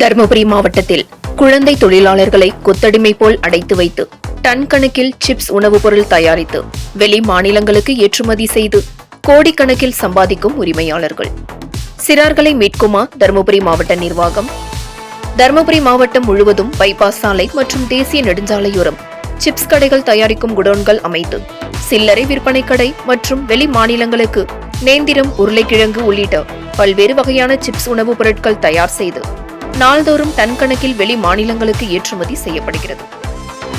தருமபுரி மாவட்டத்தில் குழந்தை தொழிலாளர்களை கொத்தடிமை போல் அடைத்து வைத்து டன் கணக்கில் சிப்ஸ் உணவுப் பொருள் தயாரித்து வெளி மாநிலங்களுக்கு ஏற்றுமதி செய்து கோடிக்கணக்கில் சம்பாதிக்கும் உரிமையாளர்கள். சிறார்களை மீட்குமா தருமபுரி மாவட்ட நிர்வாகம்? தருமபுரி மாவட்டம் முழுவதும் பைபாஸ் சாலை மற்றும் தேசிய நெடுஞ்சாலையோரம் சிப்ஸ் கடைகள் தயாரிக்கும் குடோன்கள் அமைத்து சில்லறை விற்பனை கடை மற்றும் வெளி மாநிலங்களுக்கு நேந்திரம், உருளைக்கிழங்கு உள்ளிட்ட பல்வேறு வகையான சிப்ஸ் உணவுப் பொருட்கள் தயார் செய்து நாள்தோறும் டன் கணக்கில் வெளி மாநிலங்களுக்கு ஏற்றுமதி செய்யப்படுகிறது.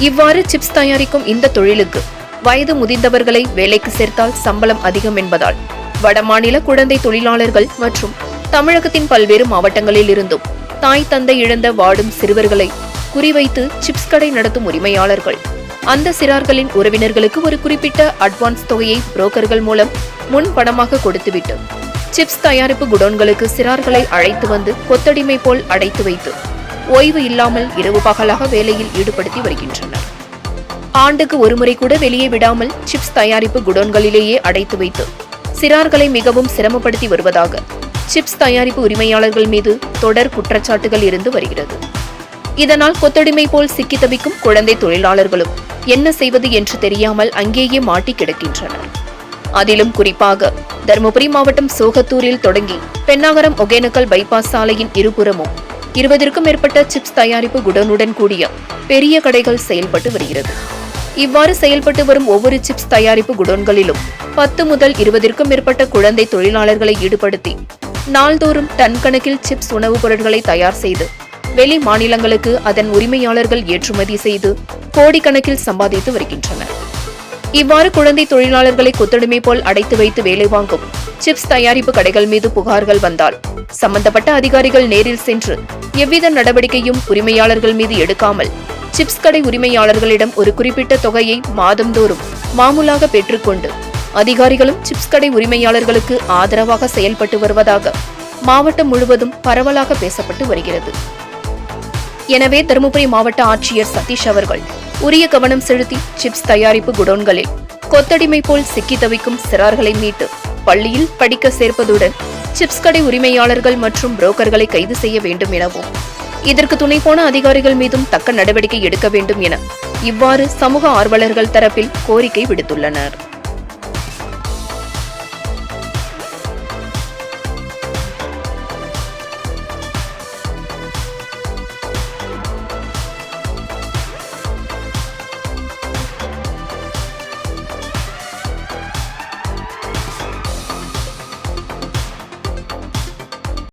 இவ்வாறு சிப்ஸ் தயாரிக்கும் இந்த தொழிலுக்கு வயது முதிர்ந்தவர்களை வேலைக்கு சேர்த்தால் சம்பளம் அதிகம் என்பதால் வடமாநில குழந்தை தொழிலாளர்கள் மற்றும் தமிழகத்தின் பல்வேறு மாவட்டங்களில் இருந்தும் தாய் தந்தை இழந்த வாடும் சிறுவர்களை குறிவைத்து சிப்ஸ் கடை நடத்தும் உரிமையாளர்கள் அந்த சிறார்களின் உறவினர்களுக்கு ஒரு குறிப்பிட்ட அட்வான்ஸ் தொகையை புரோக்கர்கள் மூலம் முன் பணமாக கொடுத்துவிட்டு சிப்ஸ் தயாரிப்பு குடோன்களுக்கு சிறார்களை அழைத்து வந்து கொத்தடிமை போல் அடைத்து வைத்து ஓய்வு இல்லாமல் இரவு பகலாக வேலையில் ஈடுபடுத்தி வருகின்றனர். ஆண்டுக்கு ஒருமுறை கூட வெளியே விடாமல் சிப்ஸ் தயாரிப்பு குடோன்களிலேயே அடைத்து வைத்து சிறார்களை மிகவும் சிரமப்படுத்தி வருவதாக சிப்ஸ் தயாரிப்பு உரிமையாளர்கள் மீது தொடர் குற்றச்சாட்டுகள் இருந்து வருகிறது. இதனால் கொத்தடிமை போல் சிக்கி தவிக்கும் குழந்தை தொழிலாளர்களும் என்ன செய்வது என்று தெரியாமல் அங்கேயே மாட்டி கிடக்கின்றனர். அதிலும் குறிப்பாக தருமபுரி மாவட்டம் சோகத்தூரில் தொடங்கி பென்னாகரம் ஒகேனக்கல் பைபாஸ் சாலையின் இருபுறமும் 20க்கும் மேற்பட்ட சிப்ஸ் தயாரிப்பு குடோனுடன் கூடிய பெரிய கடைகள் செயல்பட்டு வருகிறது. இவ்வாறு செயல்பட்டு வரும் ஒவ்வொரு சிப்ஸ் தயாரிப்பு குடோன்களிலும் 10 முதல் 20க்கும் மேற்பட்ட குழந்தை தொழிலாளர்களை ஈடுபடுத்தி நாள்தோறும் டன் கணக்கில் சிப்ஸ் உணவுப் பொருட்களை தயார் செய்து வெளி மாநிலங்களுக்கு அதன் உரிமையாளர்கள் ஏற்றுமதி செய்து கோடிக்கணக்கில் சம்பாதித்து வருகின்றனர். இவ்வாறு குழந்தை தொழிலாளர்களை கொத்தடிமை போல் அடைத்து வைத்து வேலை வாங்கும் சிப்ஸ் தயாரிப்பு கடைகள் மீது புகார்கள் வந்தால் சம்பந்தப்பட்ட அதிகாரிகள் நேரில் சென்று எவ்வித நடவடிக்கையும் உரிமையாளர்கள் மீது எடுக்காமல் சிப்ஸ் கடை உரிமையாளர்களிடம் ஒரு குறிப்பிட்ட தொகையை மாதந்தோறும் மாமூலாக பெற்றுக்கொண்டு அதிகாரிகளும் சிப்ஸ் கடை உரிமையாளர்களுக்கு ஆதரவாக செயல்பட்டு வருவதாக மாவட்டம் முழுவதும் பரவலாக பேசப்பட்டு வருகிறது. எனவே தருமபுரி மாவட்ட ஆட்சியர் சதீஷ் அவர்கள் உரிய கவனம் செலுத்தி சிப்ஸ் தயாரிப்பு குடோன்களில் கொத்தடிமை போல் சிக்கி தவிக்கும் சிறார்களை மீட்டு பள்ளியில் படிக்க சேர்ப்பதுடன் சிப்ஸ் கடை உரிமையாளர்கள் மற்றும் புரோக்கர்களை கைது செய்ய வேண்டும் எனவும் இதற்கு துணை போன அதிகாரிகள் மீதும் தக்க நடவடிக்கை எடுக்க வேண்டும் என இவ்வாறு சமூக ஆர்வலர்கள் தரப்பில் கோரிக்கை விடுத்துள்ளனர்.